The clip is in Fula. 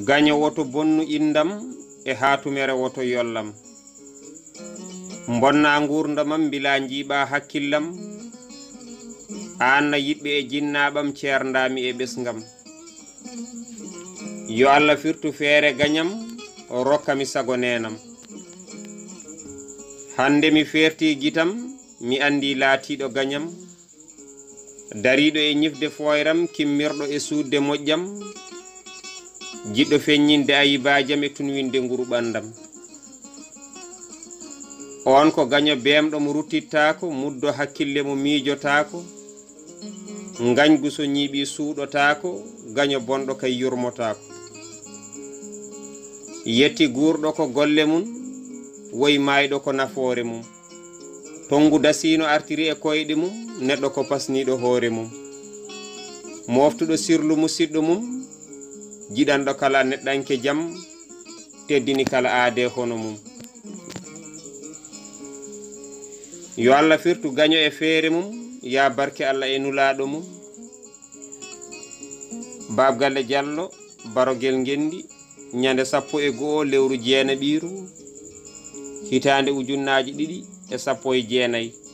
gaño woto bonnu indam e hatumere woto yollam bonna gurdamam bila jiiɓa hakkillam anna yiɓɓe e jinnaɓam ceerdami e ɓesgam yo Allah firtu feere gañam rokkami sago nenam hande mi ferti gitam mi andi laatiɗo gañam dariɗo e ñifde foyram kimmirɗo e suudde moƴƴam jiɗɗo feññinde ayibajam e tunwinde nguru ɓandam on ko gaño bemɗo mo ruttittako muddo hakkille mo miijotako gañgu so ñiiɓi suuɗotako gaño bonɗo kay yurmotako yetti gurɗo ko golle mum woyi mayɗo ko nafoore mum tongu dasino artiri e koyɗe mum neɗɗo ko pasniɗo hoore mum moftuɗo sirlu musidɗo mum jiɗanɗo kala neɗɗanke jam teddini kala aade hono mum yo Allah firtu gaño e feere mum ya barke Allah e nulaɗo mum babgalle Diallo barogel Ngendi ñande 11 lewru jeenaɓiru hitande ujunnaji 2 e 19